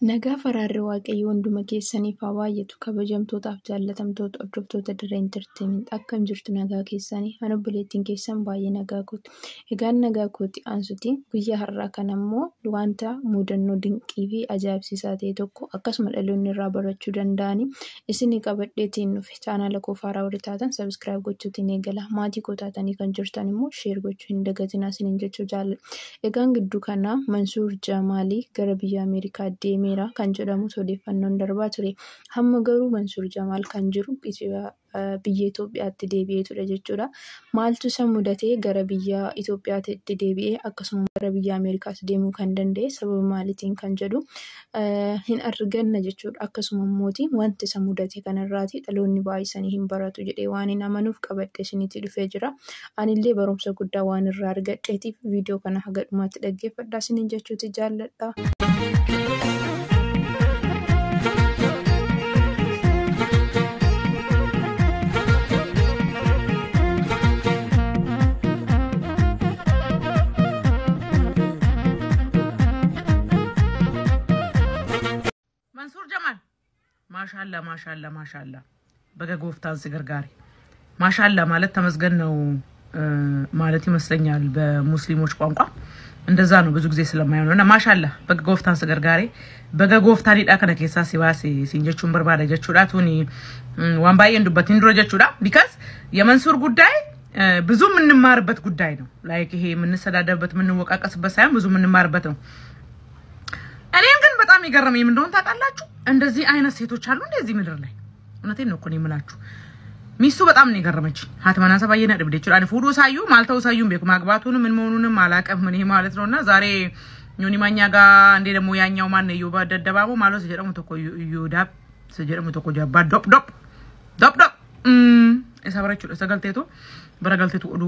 Nagaa faraarri waaqayyo hunduma keessaniif haa baay'atu kabajamtootaaf jaallatamtoota hordoftoota dirree entertainment akkam jirtu nagaa keessanii ana obboleettiin keessan baay'ee nagaa kooti. Egaan nagaa kooti aansutiin guyyaa har'aa kana immoo wanta mudannoo dinqii fi ajaa'ibsiisaa ta'e tokko akkasuma dhaloonni irraa barachuu danda'ani isinii qabadheetiin dhufe chaanaala koo faaraa warri taatan subscribe gochuutiin eegala maatii koo taatanii kan jirtan immoo share gochuu hin dagatinaa isiniin jechuu jaalladha. Egaan gidduu kana Mansuur Jamaalii gara biyya Ameerikaa deemee kan jedhamu odeeffannoon darbaa ture. Hamma garuu Mansuur Jamaal kan jiru biyya Itoophiyaatti deebi'eetudha jechuudha. Maaltu isa mudatee gara biyya Itoophiyaatti deebi'ee akkasuma gara biyya Ameerikaatti deemuu kan danda'e sababa maaliitiin kan jedhu hin arganna jechuudha. Akkasuma immoo wanti isa mudate kanarraati dhaloonni baay'isanii hin baratu jedhee waan hin amanuuf qabadhee isinitti dhufee jira. Anillee barumsa guddaa waan irraa argadheetiif viidiyoo kana haga dhumaatti dhaggeeffadhaa isiniin jechuuti jaalladha. Mansuur Jamaal ማሻአላ በገጎፍታን ሲገርጋሪ ማሻአላ ማለት ተመስገን ነው ማለት ይመስለኛል በሙስሊሞች ቋንቋ እንደዛ ነው ብዙ ጊዜ ስለማይሆነውና ማሻአላ በገጎፍታን ሲገርጋሪ በገጎፍታን ይዳከነ ከሳ ሲባሲ ሲንጀቹን በርባዳ ጀቹዳቱኒ ዋንባይ እንዱበት እንድሮ ጀቹዳ ቢካዝ የመንሱር ጉዳይ ብዙ ምንማርበት ጉዳይ ነው ላይክ ይሄ ምንሰዳደበት ምንወቃቀስበት ሳይሆን ብዙ ምንማርበት ነው እኔን ግን በጣም ይገርመኝ ምን እንደሆነ ታውቃላችሁ እንደዚህ አይነት ሴቶች አሉ እንደዚህ ምድር ላይ እውነቴን ነው እኮ ነው የምላችሁ ሚስቱ በጣም ነው የገረመች ሀተማና ሰባየና ድብደች አለ ፉዱ ሳዩ ማልተው ሳዩም ቤኩ ማግባቱን ምን መሆኑንም አላቀም ምን ይሄ ማለት ነውና ዛሬ ኞኒ ማኛ ጋር እንዴ ደሞ ያኛው ማን ነው ይውባ ደደባቦ ማለት ሲጀረሙ ተኮ ይውዳብ ሲጀረሙ ተኮ ጃባ ዶፕ እሰበረቹ ሰገልቴቱ በረገልቴቱ ዱ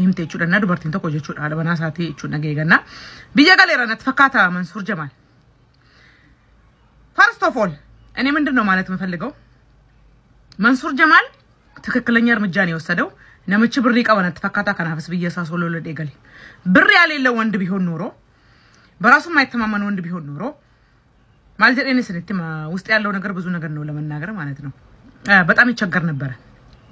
ህምቴቹ ደና ዱበርቲን ተኮ ጀቹ አለበና ሳቲ እቹ ነገይገና ቢየጋሌራና ተፈካታ መንሱር ጀማል First of all, እኔ ምንድነው ማለት የምፈልገው መንሱር ጀማል ትክክለኛ እርምጃ ነው የወሰደው ነምች ብር ይቀበና ተፈካታ ከናፍስ በየሳሶሎ ለደገለ ብር ያለለ ወንድ ቢሆን ኖሮ በራሱ ማይተማመን ወንድ ቢሆን ኖሮ ማለት እኔ ስለተማ ውስጥ ያለው ነገር ብዙ ነገር ነው ለመናገር ማለት ነው በጣም ይቸገር ነበር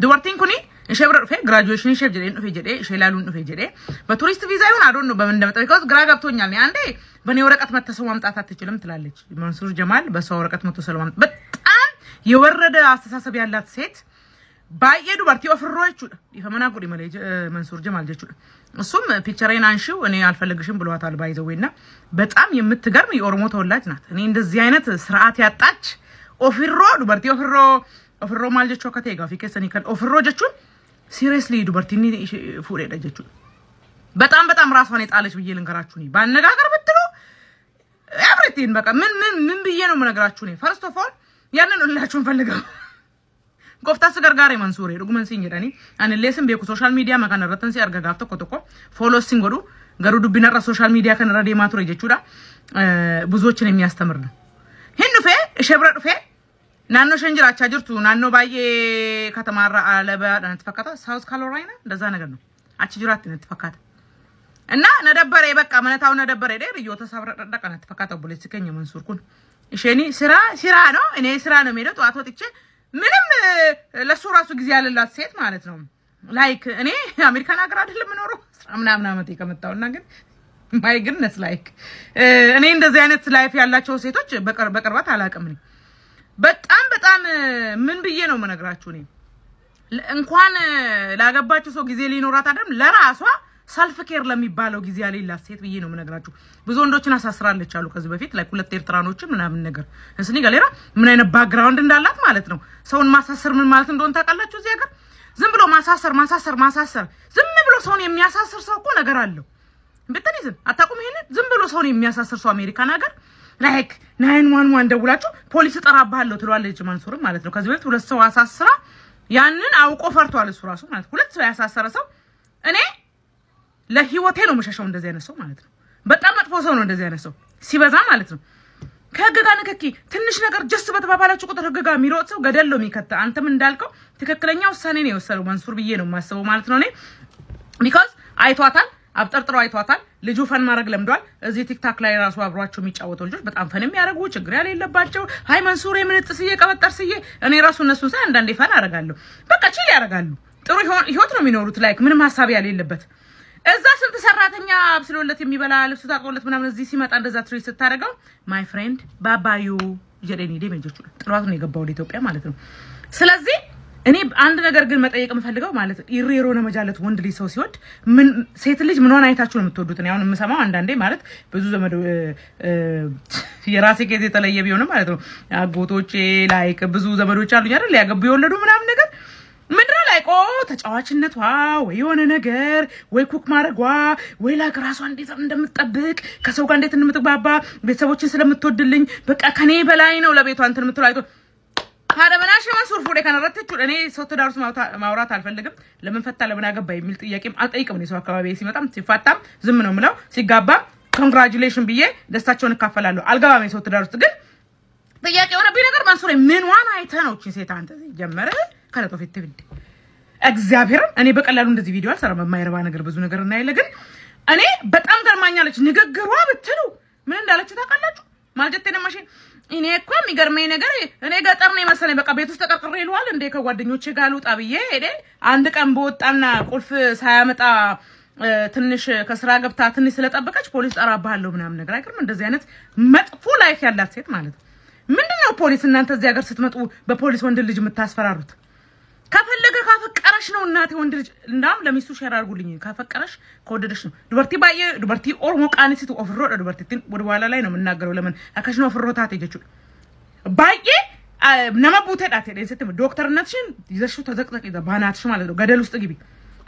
ዱወርቲን ኩኒ እሸብረር ፈ ግራጁዌሽን ሸብጀን ፈጀዴ ሸላሉን ፈጀዴ በቱሪስት ቪዛ ይሁን አዶን ነው በምን እንደመጣ ቢኮዝ ግራ ገብቶኛል ነው አንዴ በኔ ወረቀት መተሰው ማምጣት አትችልም ትላለች መንሱር ጀማል በሰው ወረቀት መተሰው ማምጣት በጣም የወረደ አስተሳሰብ ያላት ሴት ባየዱ ባርቲ ኦፍሮቹ ይፈመና ጉዲ ማለት መንሱር ጀማል ጀቹ እሱም ፒክቸሬን አንሺው እኔ አልፈልግሽም ብሏታል ባይዘውና በጣም የምትገርም የኦሮሞ ተወላጅ ናት እኔ እንደዚህ አይነት ስርዓት ያጣች ኦፍሮ ዱበርቲ ኦፍሮ ማልጀቹ ከተጋ ፊከሰኒ ከል ኦፍሮ ጀቹ ሲሪየስሊ ዱበርቲኒ ፉሬ ደጀቹ በጣም ራሷን የጣለች ብዬ ልንገራችሁ ነኝ ባነጋገር ብትሉ ኤቭሪቲንግ በቃ ምን ብዬ ነው መነግራችሁ ነኝ ፈርስት ኦፍ ኦል ያንን ሁላችሁን ፈልገው ጎፍታ ስገርጋሪ መንሱር ዱጉመን ሲንገዳኒ አን ሌስን ቤኩ ሶሻል ሚዲያ ማካነ ረተን ሲያርጋጋፍተ ኮተኮ ፎሎስ ሲንጎዱ ገሩ ዱቢነራ ሶሻል ሚዲያ ከነ ረዲ ማቱረ ጀቹዳ ብዙዎችን የሚያስተምር ነው ሄንፈ ሸብረዱፈ ናኖ ሸንጅራቻ ጅርቱ ናኖ ባዬ ከተማራ አለባ ተፈካታ ሳውዝ ካሮላይና እንደዛ ነገር ነው አቺ ጅራት ነው ተፈካታ እና ነደበረ በቃ ማነታው ነደበረ ደር ይዮ ተሳብረደቀ ነው ተፈካታ ፖለቲከኛ መንሱር ኩን እሺኒ ስራ ነው እኔ ስራ ነው ሜዶ ጧት ወጥቼ ምንም ለሱ ራሱ ጊዜ ያለላት ሴት ማለት ነው ላይክ እኔ አሜሪካን ሀገር አይደለም ምኖረው ምናምን አመት ይከመጣውና ግን ማይ ግድነስ ላይክ እኔ እንደዚህ አይነት ላይፍ ያላቸው ሴቶች በቅርበት አላቀም ነኝ በጣም ምን ብዬ ነው መነግራችሁ ነኝ እንኳን ላገባችሁ ሰው ጊዜ ሊኖራት አይደለም ለራሷ ሰልፍ ኬር ለሚባለው ጊዜ ያለላት ሴት ብዬ ነው መነግራችሁ ብዙ ወንዶችን አሳስራለች አሉ ከዚህ በፊት ላይ ሁለት ኤርትራኖች ምናምን ነገር እስኒ ጋሌራ ምን አይነት ባክግራውንድ እንዳላት ማለት ነው ሰውን ማሳሰር ምን ማለት እንደሆነ ታውቃላችሁ እዚህ ሀገር ዝም ብሎ ማሳሰር ዝም ብሎ ሰውን የሚያሳስር ሰው እኮ ነገር አለው በተኒዝም አታቁም ይሄን ዝም ብሎ ሰውን የሚያሳስር ሰው አሜሪካን ሀገር ላይክ 911 ደውላችሁ ፖሊስ ጠራባለው ትሏለች መንሱር ማለት ነው ከዚህ በፊት ሁለት ሰው አሳስራ ያንን አውቆ ፈርቷል እሱ ራሱ ማለት ሁለት ሰው ያሳሰረ ሰው እኔ ለህይወቴ ነው መሸሻው እንደዚህ አይነት ሰው ማለት ነው በጣም መጥፎ ሰው ነው እንደዚህ አይነት ሰው ሲበዛ ማለት ነው ከገጋ ንከኪ ትንሽ ነገር ጀስ በተባባላችሁ ቁጥር ገጋ ሚሮጥ ሰው ገደለው ሚከታ አንተም እንዳልከው ትክክለኛ ውሳኔ ነው የወሰደው መንሱር ብዬ ነው ማስበው ማለት ነው እኔ ቢኮዝ አይቷታል አብጠርጥሮ አይቷታል ልጁ ፈን ማድረግ ለምዷል እዚህ ቲክታክ ላይ ራሱ አብሯቸው የሚጫወተው ልጆች በጣም ፈን የሚያደርጉ ችግር ያለባቸው ሃይ መንሱር የምንጥስዬ ቀበጠርስዬ እኔ ራሱ እነሱን ሳይ አንዳንዴ ፈን አደርጋለሁ በቃ ቺል ያደርጋሉ ጥሩ ህይወት ነው የሚኖሩት ላይክ ምንም ሐሳብ ያለበት እዛ ስንት ሰራተኛ አብስሎለት የሚበላ ልብስ ታቆለት ምናምን እዚህ ሲመጣ እንደዛ ትሪት ስታደርገው ማይ ፍሬንድ ባባዩ ጀደኒ ደመጆቹ ጥሏት ነው የገባው ኢትዮጵያ ማለት ነው ስለዚህ እኔ አንድ ነገር ግን መጠየቅ የምፈልገው ማለት ኢሬሮ ነው መጃለት ወንድ ልጅ ሰው ሲወድ ምን ሴት ልጅ ምን ሆነ አይታችሁ ነው የምትወዱት ነው አሁን የምሰማው አንዳንዴ ማለት ብዙ ዘመድ የራሴ ኬዝ የተለየ ቢሆንም ማለት ነው አጎቶቼ ላይክ ብዙ ዘመዶች አሉኝ አይደል ያገቡ የወለዱ ምናምን ነገር ምድር ላይ ተጫዋችነቷ ወይ የሆነ ነገር ወይ ኩክ ማድረጓ ወይ ላክ ራሷን እንዴት እንደምትጠብቅ ከሰው ጋር እንዴት እንደምትባባ ቤተሰቦችን ስለምትወድልኝ በቃ ከኔ በላይ ነው ለቤቷ እንትን የምትላይቶ هذا مناش منصور فوري كان رتتو እኔ ሰው ተዳርስ ማውራት አልፈልግም ለምን ፈታ ለምን አገባ የሚል ጥያቄም አልጠይቅም ነው ሰው አካባቢ ሲመጣም ሲፋታም ዝም ነው ምለው ሲጋባ ኮንግራቹሌሽን ብዬ ደስታቸውን ካፈላሉ አልገባም ሰው ተዳርስ ግን ጥያቄ ሆነብኝ ነገር መንሱር ምን ዋና አይተነው እቺ ሴት አንተ ጀመረ ካለቶ ፊት ትብድ እግዚአብሔር እኔ በቀላሉ እንደዚህ ቪዲዮ አልሰራም የማይረባ ነገር ብዙ ነገር እና እኔ በጣም ገርማኛለች ንግግሯ ብትሉ ምን እንዳለች ታውቃላችሁ ማለት ማሽን እኔ እኮ የሚገርመኝ ነገር እኔ ገጠር ነኝ መሰለኝ በቃ ቤት ውስጥ ተቀርቅሬ ይሏል እንደ ከጓደኞቼ ጋር ልውጣ ብዬ ሄደ አንድ ቀን በወጣና ቁልፍ ሳያመጣ ትንሽ ከስራ ገብታ ትንሽ ስለጠበቀች ፖሊስ ጠራባለው ምናምን ነገር አይቀርም እንደዚህ አይነት መጥፎ ላይፍ ያላት ሴት ማለት ምንድነው ፖሊስ እናንተ እዚህ ሀገር ስትመጡ በፖሊስ ወንድ ልጅ የምታስፈራሩት ከፈለገ ካፈቀረሽ ነው እናቴ ወንድ ልጅ እንዳም ለሚስቱ ሸር አድርጉልኝ ካፈቀረሽ ከወደደሽ ነው ዱበርቲ ባየ ዱበርቲ ኦሮሞ ቃኒሲቱ ኦፍሮ ዱበርቲ ወደ በኋላ ላይ ነው የምናገረው ለምን አካሽ ነው ኦፍሮ ታቴ ጀቹ ባየ ነመቡቴ ዳቴ ለሰተም ዶክተርነትሽን ይዘሽው ተዘቅዘቅ ባናትሽ ማለት ነው ገደል ውስጥ ግቢ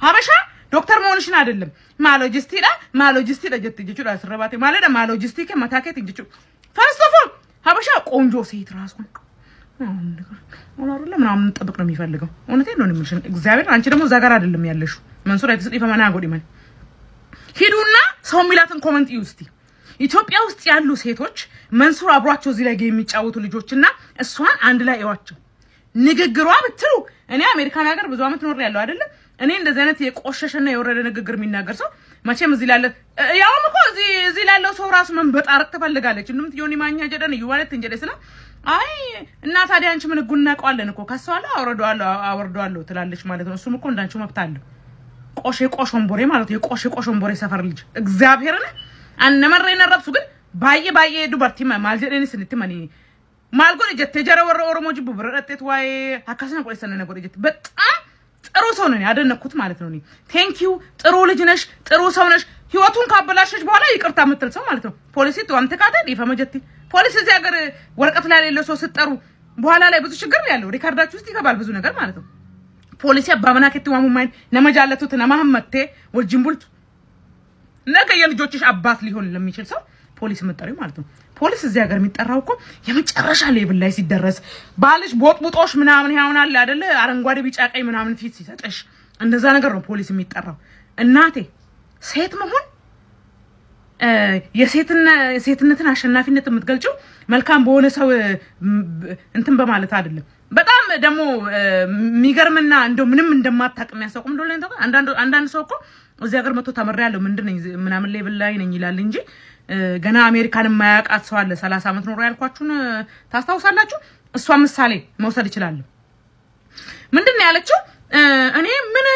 ሀበሻ ዶክተር መሆንሽን አይደለም ማሎጂስቲ ጀት ጀቹ አስረባቴ ማለት ማሎጂስቲክ መታከት ጀቹ ፈርስት ኦፍ ኦል ሀበሻ ቆንጆ ሴት ራስ ነው ወላሩላ ምናምን ተጠብቅ ነው የሚፈልገው እውነቴን ነው የሚልሽን እግዚአብሔር አንቺ ደግሞ እዛ ጋር አይደለም ያለሽው መንሱር አይተስጥይ ፈማና ጎዲ ማለት ሂዱና ሰው ሚላትን ኮሜንት ይውስቲ ኢትዮጵያ ውስጥ ያሉ ሴቶች መንሱር አብሯቸው እዚህ ላይ የሚጫወቱ ልጆችና እሷን አንድ ላይ ያዋቸው ንግግሯ ብትሉ እኔ አሜሪካን ሀገር ብዙ አመት ኖር ያለው አይደለ እኔ እንደዚህ አይነት የቆሸሸና የወረደ ንግግር የሚናገር ሰው መቼም እዚህ ላለ ያው እኮ እዚህ ላለው ሰው ራሱ መንበጣረቅ ተፈልጋለች እንደም ዮኒ ማኛ ጀደን ይዋለት እንጀደ ስለ አይ እና ታዲያ አንቺ ምን ጉናቀዋለን እኮ ካሰዋለ አወርደዋለሁ ትላለች ማለት ነው እሱም እኮ እንዳንቺ መብት አለ ቆሾምቦሬ ማለት ነው ቆሾምቦሬ ሰፈር ልጅ እግዚአብሔርን አንመረይና ረብሱ ግን ባየ ዱበርቲ ማልጀደኒ ስንትማኒ ማልጎን ጀት ተጀረወረ ኦሮሞ ጅቡ ብረጠት ዋይ አካሰና ቆይሰነ ነገር ጀት በጣም ጥሩ ሰው ነኝ አደነኩት ማለት ነው ቴንክ ዩ ጥሩ ልጅ ነሽ ጥሩ ሰው ነሽ ህይወቱን ካበላሽሽ በኋላ ይቅርታ ምትል ሰው ማለት ነው ፖሊሲቱ አንተካደ ይፈመጀቲ ፖሊስ እዚህ ሀገር ወረቀት ላይ ያለው ሰው ሲጠሩ በኋላ ላይ ብዙ ችግር ያለው ሪካርዳችሁ ውስጥ ይገባል ብዙ ነገር ማለት ነው ፖሊስ ያባመናከት ዋሙማይን ነመጃለቱት ነማህመቴ ወጅምቡልት ነገ የልጆችሽ አባት ሊሆን ለሚችል ሰው ፖሊስ መጣሪው ማለት ነው ፖሊስ እዚህ ሀገር የሚጠራው እኮ የመጨረሻ ሌብል ላይ ሲደረስ ባልሽ ቦጥቡጦሽ ምናምን ያውናል አይደለ አረንጓዴ ቢጫ ቀይ ምናምን ፊት ሲሰጥሽ እንደዛ ነገር ነው ፖሊስ የሚጠራው እናቴ ሴት መሆን የሴትነትን አሸናፊነት የምትገልጪው መልካም በሆነ ሰው እንትን በማለት አይደለም በጣም ደሞ ሚገርምና እንደው ምንም እንደማታውቅ የሚያሳውቁም እንደሆነ አንዳንድ ሰው እኮ እዚህ ሀገር መጥቶ ተመረያለሁ ምንድነኝ ምናምን ሌብል ላይ ነኝ ይላል እንጂ ገና አሜሪካን ማያቃት ሰው አለ 30 አመት ኖር ያልኳችሁን ታስታውሳላችሁ እሷ ምሳሌ መውሰድ ይችላል ምንድነው ያለችው እኔ ምን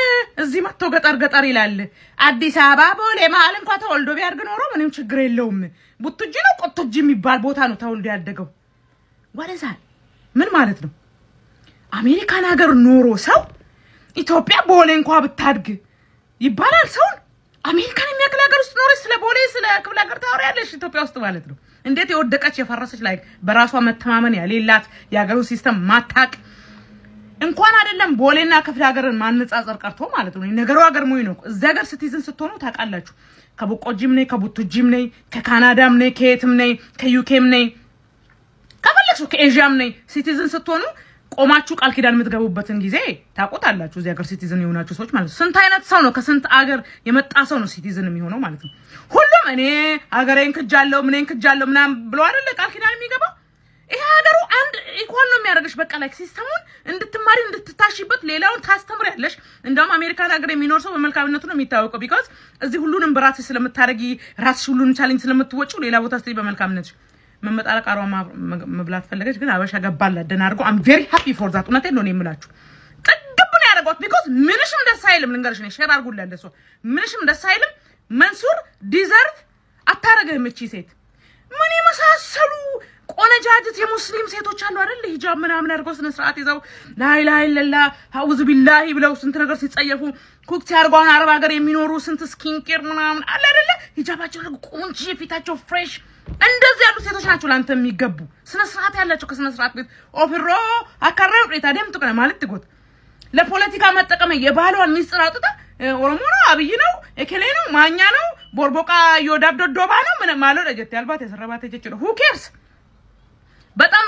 እዚህ መጥቶ ገጠር ይላል አዲስ አበባ ቦሌ መሀል እንኳን ተወልዶ ቢያርግ ኖሮ ምንም ችግር የለውም ቡትጂ ነው ቆጥጂ የሚባል ቦታ ነው ተወልዶ ያደገው ወደዛ ምን ማለት ነው አሜሪካን ሀገር ኖሮ ሰው ኢትዮጵያ ቦሌ እንኳን ብታድግ ይባላል ሰው አሜሪካን የሚያክል ሀገር ውስጥ ኖር ስለ ቦሌ ስለ ክፍለ ሀገር ታወሪያለሽ ኢትዮጵያ ውስጥ ማለት ነው እንዴት የወደቀች የፈረሰች ላይ በራሷ መተማመን ያሌላት የሀገሩ ሲስተም ማታቅ እንኳን አይደለም ቦሌና ክፍለ ሀገርን ማንጻጸር ቀርቶ ማለት ነው ነገሩ ሀገር ሞይ ነው እዛ ሀገር ሲቲዝን ስትሆኑ ታቃላችሁ ከቦቆጂም ነይ ከቡቱጂም ነይ ከካናዳም ነይ ከየትም ነይ ከዩኬም ነይ ከፈለክሽ ከኤዥያም ነይ ሲቲዝን ስትሆኑ ቆማችሁ ቃል ኪዳን የምትገቡበትን ጊዜ ታቆታላችሁ እዚህ ሀገር ሲቲዝን የሆናችሁ ሰዎች ማለት ስንት አይነት ሰው ነው ከስንት ሀገር የመጣ ሰው ነው ሲቲዝን የሚሆነው ማለት ነው ሁሉም እኔ ሀገሬን ክጃለሁ ምንን ክጃለሁ ምናም ብሎ አይደለ ቃል ኪዳን የሚገባው ይሄ ሀገሩ አንድ ኢኳል ነው የሚያደርግሽ በቃ ላይክ ሲስተሙን እንድትማሪ እንድትታሽበት ሌላውን ታስተምሪያለሽ እንደውም አሜሪካን ሀገር የሚኖር ሰው በመልካምነቱ ነው የሚታወቀው ቢኮዝ እዚህ ሁሉንም በራስሽ ስለምታረጊ ራስሽ ሁሉንም ቻሌንጅ ስለምትወጪው ሌላ ቦታ ስትይ በመልካምነትሽ መመጣላ ቃሯ መብላት ፈለገች ግን አበሻ ገባላ ደናርጎ I'm very happy for that እውነቴን ነው የምላችሁ ጥግብ ነው ያደረጋት ቢኮዝ ምንሽም ደስ አይልም ልንገርሽ ነው ሼር አድርጉልኝ ለሱ ምንሽም ደስ አይልም መንሱር ዲዘርቭ አታረገህም እቺ ሴት ምን ይመሳሰሉ ቆነጃጅት የሙስሊም ሴቶች አሉ አይደል ሂጃብ ምናምን አድርገው ስነ ስርዓት ይዘው ላይላ ኢላላ አውዙ ቢላሂ ብለው ስንት ነገር ሲጸየፉ ኩክ ሲያርጓን አረብ ሀገር የሚኖሩ ስንት ስኪን ኬር ምናምን አለ አይደል ሂጃባቸው ቆንጆ ፊታቸው ፍሬሽ እንደዚህ ያሉ ሴቶች ናቸው ላንተ የሚገቡ ስነ ስርዓት ያላቸው ከስነ ስርዓት ቤት ኦፍሮ አካራው ሬታደም ጥቅነ ማለት ትጎት ለፖለቲካ መጠቀም የባህሏን ሚስጥር አጥታ ኦሮሞ ነው አብይ ነው እከሌ ነው ማኛ ነው ቦርቦቃ ይወዳብ ዶዶባ ነው ምን ማለት ለጀት ያልባት የሰረባት እጭ ነው who cares በጣም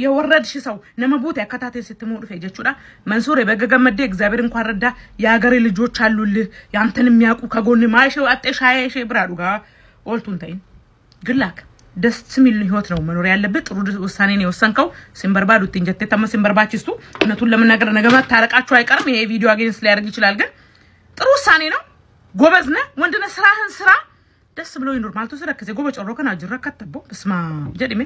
የወረድሽ ሰው ነመቡት ያከታተ ስትሞዱ ፈጀቹዳ መንሱር የበገገመደ እግዚአብሔር እንኳን ረዳ ያገሬ ልጆች አሉልህ ያንተን የሚያቁ ከጎን ማይሸው አጥሻዬሽ ብራዱጋ ኦልቱንታይን ግላክ ደስ የሚል ህይወት ነው መኖር ያለበት ጥሩ ውሳኔ ነው ወሰንከው ሲምበርባዱ ትንጀቴ ተመ ሲምበርባችስቱ እነቱን ለምናገር ነገማ ታረቃችሁ አይቀርም ይሄ ቪዲዮ አገኝስ ሊያርግ ይችላል ግን ጥሩ ውሳኔ ነው ጎበዝነ ወንድነ ስራህን ስራ ደስ ብሎ ይኖር ማለት ነው ስለከዘ ጎበ ጮሮከና ጅራ ከተቦ በስማ ጀዲሜ